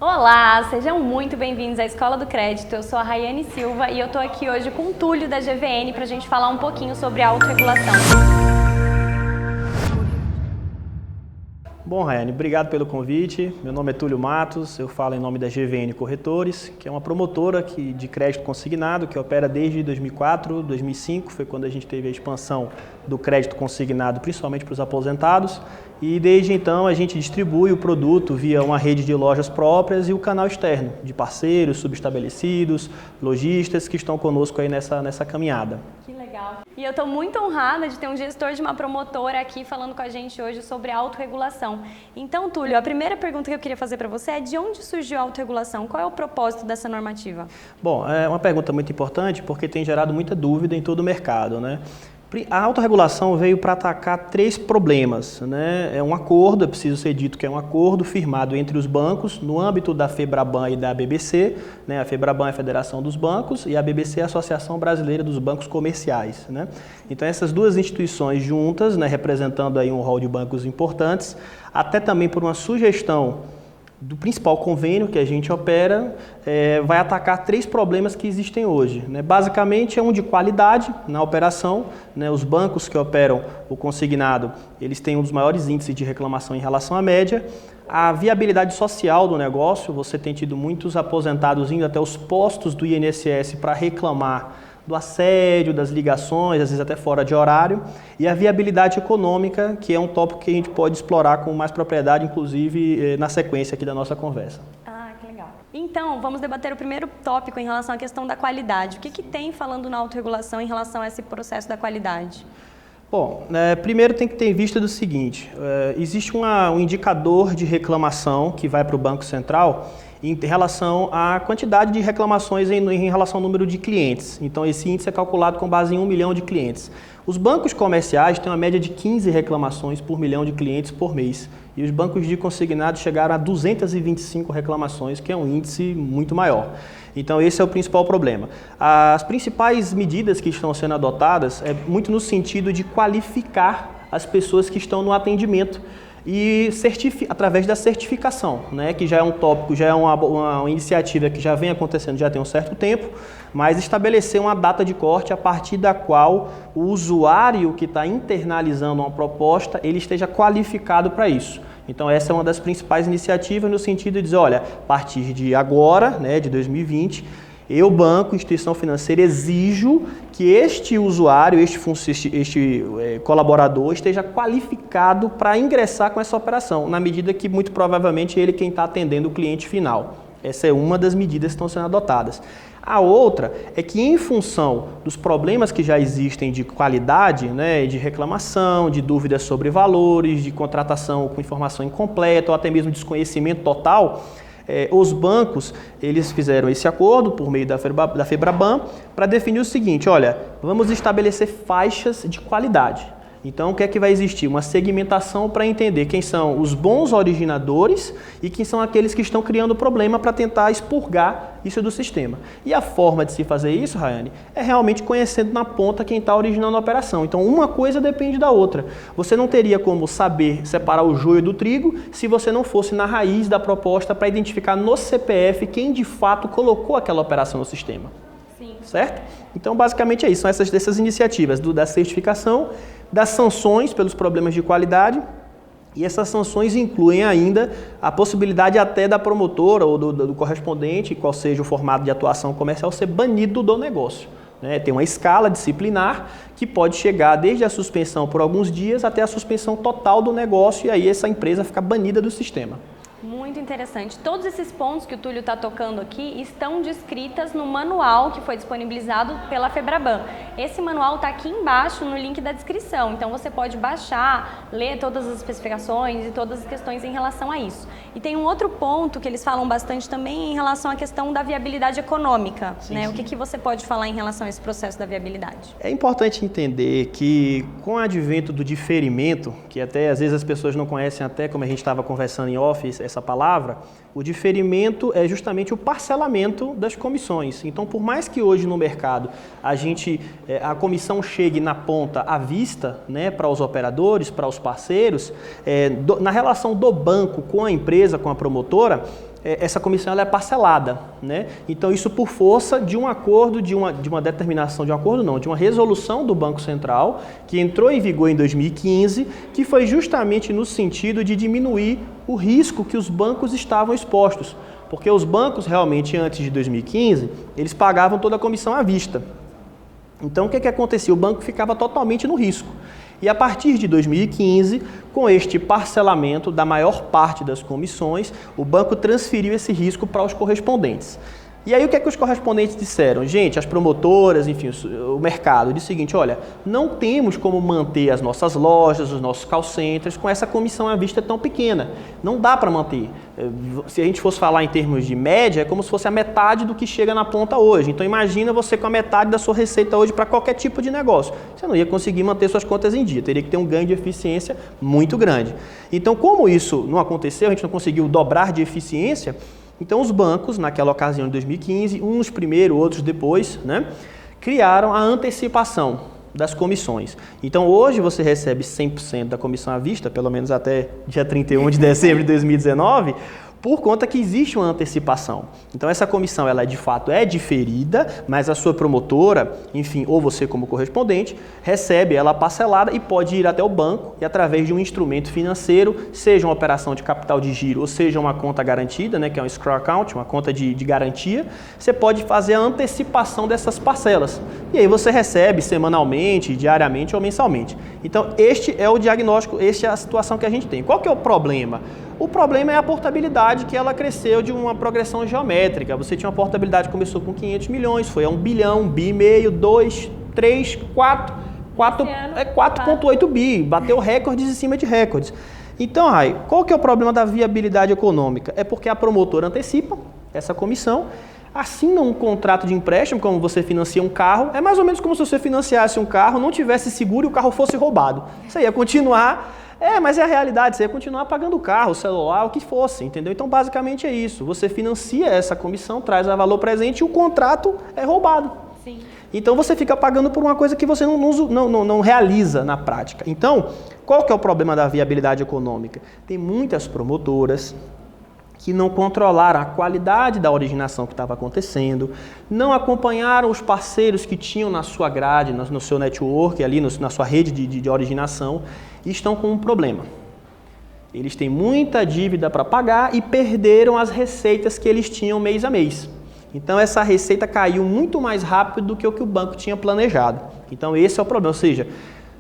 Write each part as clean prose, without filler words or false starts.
Olá, sejam muito bem-vindos à Escola do Crédito. Eu sou a Rayane Silva e eu tô aqui hoje com o Túlio da GVN para a gente falar um pouquinho sobre autorregulação. Bom, Rayane, obrigado pelo convite. Meu nome é Túlio Matos, eu falo em nome da GVN Corretores, que é uma promotora de crédito consignado que opera desde 2004, 2005, foi quando a gente teve a expansão do crédito consignado, principalmente para os aposentados. E desde então a gente distribui o produto via uma rede de lojas próprias e o canal externo, de parceiros, subestabelecidos, lojistas que estão conosco aí nessa caminhada. Que legal! E eu estou muito honrada de ter um gestor de uma promotora aqui falando com a gente hoje sobre autorregulação. Então, Túlio, a primeira pergunta que eu queria fazer para você é de onde surgiu a autorregulação? Qual é o propósito dessa normativa? Bom, é uma pergunta muito importante porque tem gerado muita dúvida em todo o mercado, né? A autorregulação veio para atacar três problemas, né? É um acordo, é preciso ser dito que é um acordo firmado entre os bancos no âmbito da FEBRABAN e da BBC, né? A FEBRABAN é a Federação dos Bancos e a BBC é a Associação Brasileira dos Bancos Comerciais, né? Então essas duas instituições juntas, né, representando aí um rol de bancos importantes, até também por uma sugestão do principal convênio que a gente opera, vai atacar três problemas que existem hoje, né? Basicamente é um de qualidade na operação, né? Os bancos que operam o consignado, eles têm um dos maiores índices de reclamação em relação à média. A viabilidade social do negócio, você tem tido muitos aposentados indo até os postos do INSS para reclamar do assédio, das ligações, às vezes até fora de horário, e a viabilidade econômica, que é um tópico que a gente pode explorar com mais propriedade, inclusive na sequência aqui da nossa conversa. Ah, que legal. Então, vamos debater o primeiro tópico em relação à questão da qualidade. O que tem falando na autorregulação em relação a esse processo da qualidade? Bom, primeiro tem que ter em vista do seguinte, existe um indicador de reclamação que vai para o Banco Central em relação à quantidade de reclamações em relação ao número de clientes. Então esse índice é calculado com base em 1 milhão de clientes. Os bancos comerciais têm uma média de 15 reclamações por milhão de clientes por mês. E os bancos de consignado chegaram a 225 reclamações, que é um índice muito maior. Então esse é o principal problema. As principais medidas que estão sendo adotadas é muito no sentido de qualificar as pessoas que estão no atendimento e através da certificação, né, que já é um tópico, já é uma iniciativa que já vem acontecendo já tem um certo tempo, mas estabelecer uma data de corte a partir da qual o usuário que está internalizando uma proposta, ele esteja qualificado para isso. Então essa é uma das principais iniciativas no sentido de dizer, olha, a partir de agora, né, de 2020, eu, banco, instituição financeira, exijo que este usuário, este colaborador esteja qualificado para ingressar com essa operação, na medida que muito provavelmente ele é quem está atendendo o cliente final. Essa é uma das medidas que estão sendo adotadas. A outra é que, em função dos problemas que já existem de qualidade, né, de reclamação, de dúvidas sobre valores, de contratação com informação incompleta ou até mesmo desconhecimento total, os bancos, eles fizeram esse acordo por meio da FEBRABAN para definir o seguinte, olha, vamos estabelecer faixas de qualidade. Então, o que é que vai existir? Uma segmentação para entender quem são os bons originadores e quem são aqueles que estão criando problema para tentar expurgar isso do sistema. E a forma de se fazer isso, Rayane, é realmente conhecendo na ponta quem está originando a operação. Então, uma coisa depende da outra. Você não teria como saber separar o joio do trigo se você não fosse na raiz da proposta para identificar no CPF quem de fato colocou aquela operação no sistema. Sim. Certo? Então, basicamente é isso. São essas iniciativas da certificação, das sanções pelos problemas de qualidade, e essas sanções incluem ainda a possibilidade até da promotora ou do correspondente, qual seja o formato de atuação comercial, ser banido do negócio, né? Tem uma escala disciplinar que pode chegar desde a suspensão por alguns dias até a suspensão total do negócio, e aí essa empresa fica banida do sistema. Muito interessante. Todos esses pontos que o Túlio está tocando aqui estão descritas no manual que foi disponibilizado pela FEBRABAN. Esse manual está aqui embaixo no link da descrição, então você pode baixar, ler todas as especificações e todas as questões em relação a isso. E tem um outro ponto que eles falam bastante também em relação à questão da viabilidade econômica, sim, né? sim. O que você pode falar em relação a esse processo da viabilidade? É importante entender que com o advento do diferimento, que até às vezes as pessoas não conhecem, até como a gente estava conversando em off, essa palavra, o diferimento é justamente o parcelamento das comissões. Então, por mais que hoje no mercado a comissão chegue na ponta à vista, né, para os operadores, para os parceiros, na relação do banco com a empresa, com a promotora, essa comissão ela é parcelada, né? Então isso por força de um acordo, de uma determinação, de um acordo não, de uma resolução do Banco Central, que entrou em vigor em 2015, que foi justamente no sentido de diminuir o risco que os bancos estavam expostos. Porque os bancos realmente antes de 2015, eles pagavam toda a comissão à vista. Então o que acontecia? O banco ficava totalmente no risco. E a partir de 2015, com este parcelamento da maior parte das comissões, o banco transferiu esse risco para os correspondentes. E aí o que os correspondentes disseram? Gente, as promotoras, enfim, o mercado disse o seguinte, olha, não temos como manter as nossas lojas, os nossos call centers com essa comissão à vista tão pequena. Não dá para manter. Se a gente fosse falar em termos de média, é como se fosse a metade do que chega na ponta hoje. Então imagina você com a metade da sua receita hoje para qualquer tipo de negócio. Você não ia conseguir manter suas contas em dia, teria que ter um ganho de eficiência muito grande. Então como isso não aconteceu, a gente não conseguiu dobrar de eficiência, então os bancos, naquela ocasião de 2015, uns primeiro, outros depois, né, criaram a antecipação das comissões. Então hoje você recebe 100% da comissão à vista, pelo menos até dia 31 de dezembro de 2019, por conta que existe uma antecipação. Então essa comissão, ela de fato é diferida, mas a sua promotora, enfim, ou você como correspondente, recebe ela parcelada e pode ir até o banco e através de um instrumento financeiro, seja uma operação de capital de giro ou seja uma conta garantida, né, que é um escrow account, uma conta de garantia, você pode fazer a antecipação dessas parcelas. E aí você recebe semanalmente, diariamente ou mensalmente. Então este é o diagnóstico, esta é a situação que a gente tem. Qual que é o problema? O problema é a portabilidade, que ela cresceu de uma progressão geométrica. Você tinha uma portabilidade que começou com 500 milhões, foi a 1 bilhão, 1 bi e meio, 2, 3, 4,8 bi, bateu recordes em cima de recordes. Então, Rai, qual que é o problema da viabilidade econômica? É porque a promotora antecipa essa comissão, assina um contrato de empréstimo, como você financia um carro, é mais ou menos como se você financiasse um carro, não tivesse seguro e o carro fosse roubado. Você ia continuar... mas é a realidade, você ia continuar pagando o carro, o celular, o que fosse, entendeu? Então, basicamente é isso. Você financia essa comissão, traz a valor presente e o contrato é roubado. Sim. Então, você fica pagando por uma coisa que você não realiza na prática. Então, qual que é o problema da viabilidade econômica? Tem muitas promotoras que não controlaram a qualidade da originação que estava acontecendo, não acompanharam os parceiros que tinham na sua grade, no seu network, ali na sua rede de originação, e estão com um problema. Eles têm muita dívida para pagar e perderam as receitas que eles tinham mês a mês. Então essa receita caiu muito mais rápido do que o banco tinha planejado. Então esse é o problema, ou seja,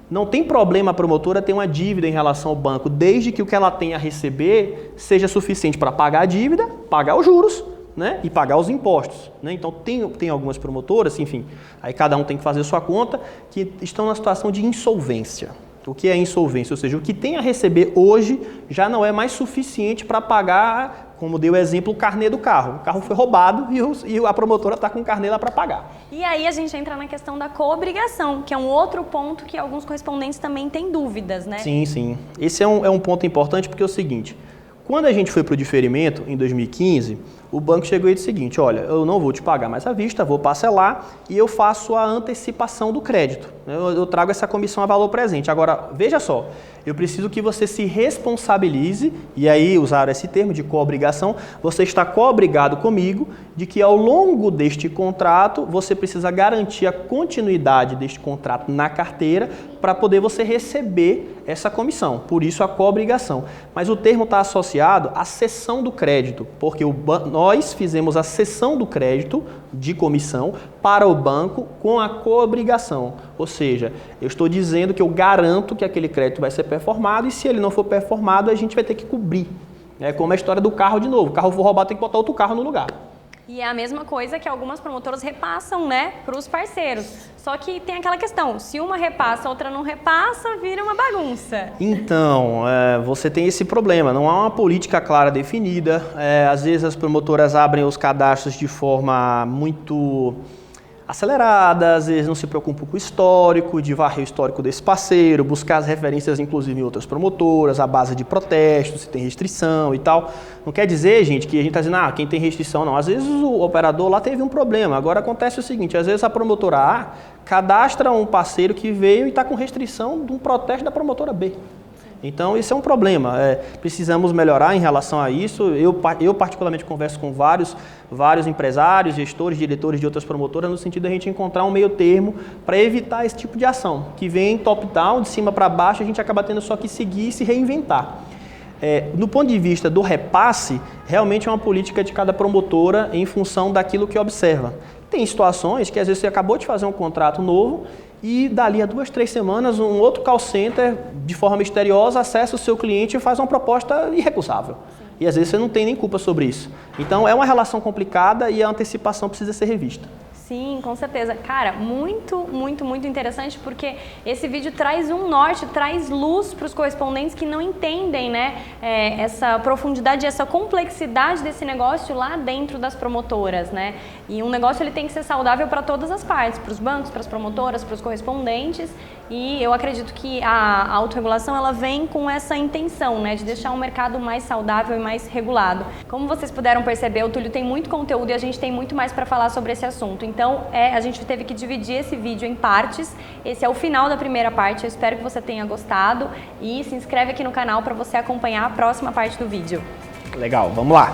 não tem problema a promotora ter uma dívida em relação ao banco, desde que o que ela tenha a receber seja suficiente para pagar a dívida, pagar os juros, né, e pagar os impostos. Né? Então tem algumas promotoras, enfim, aí cada um tem que fazer sua conta, que estão na situação de insolvência. O que é insolvência? Ou seja, o que tem a receber hoje já não é mais suficiente para pagar, como deu o exemplo, o carnê do carro. O carro foi roubado e a promotora está com o carnê lá para pagar. E aí a gente entra na questão da coobrigação, que é um outro ponto que alguns correspondentes também têm dúvidas, né? Sim, sim. Esse é um ponto importante porque é o seguinte, quando a gente foi para o diferimento, em 2015, o banco chegou e disse o seguinte, olha, eu não vou te pagar mais à vista, vou parcelar e eu faço a antecipação do crédito. Eu trago essa comissão a valor presente. Agora, veja só, eu preciso que você se responsabilize, e aí usaram esse termo de coobrigação, você está coobrigado comigo de que ao longo deste contrato você precisa garantir a continuidade deste contrato na carteira para poder você receber essa comissão. Por isso a coobrigação. Mas o termo está associado à cessão do crédito, porque nós fizemos a cessão do crédito de comissão para o banco com a coobrigação. Ou seja, eu estou dizendo que eu garanto que aquele crédito vai ser performado e se ele não for performado, a gente vai ter que cobrir. É como a história do carro de novo. O carro for roubado, tem que botar outro carro no lugar. E é a mesma coisa que algumas promotoras repassam, né, para os parceiros. Só que tem aquela questão, se uma repassa, a outra não repassa, vira uma bagunça. Então, você tem esse problema, não há uma política clara definida. Às vezes as promotoras abrem os cadastros de forma muito acelerada, às vezes não se preocupam com o histórico, de varrer o histórico desse parceiro, buscar as referências inclusive em outras promotoras, à base de protestos, se tem restrição e tal. Não quer dizer, gente, que a gente está dizendo, quem tem restrição não. Às vezes o operador lá teve um problema. Agora acontece o seguinte, às vezes a promotora A cadastra um parceiro que veio e está com restrição de um protesto da promotora B. Então, isso é um problema. Precisamos melhorar em relação a isso. Eu particularmente, converso com vários empresários, gestores, diretores de outras promotoras, no sentido de a gente encontrar um meio termo para evitar esse tipo de ação, que vem top-down, de cima para baixo, a gente acaba tendo só que seguir e se reinventar. No ponto de vista do repasse, realmente é uma política de cada promotora em função daquilo que observa. Tem situações que às vezes você acabou de fazer um contrato novo e dali a 2, 3 semanas um outro call center, de forma misteriosa, acessa o seu cliente e faz uma proposta irrecusável. Sim. E às vezes você não tem nem culpa sobre isso. Então é uma relação complicada e a antecipação precisa ser revista. Sim, com certeza. Cara, muito, muito, muito interessante, porque esse vídeo traz um norte, traz luz para os correspondentes que não entendem, né, essa profundidade, essa complexidade desse negócio lá dentro das promotoras, né? E um negócio ele tem que ser saudável para todas as partes, para os bancos, para as promotoras, para os correspondentes. E eu acredito que a autorregulação ela vem com essa intenção, né, de deixar um mercado mais saudável e mais regulado. Como vocês puderam perceber, o Túlio tem muito conteúdo e a gente tem muito mais para falar sobre esse assunto. Então, a gente teve que dividir esse vídeo em partes. Esse é o final da primeira parte. Eu espero que você tenha gostado e se inscreve aqui no canal para você acompanhar a próxima parte do vídeo. Legal, vamos lá!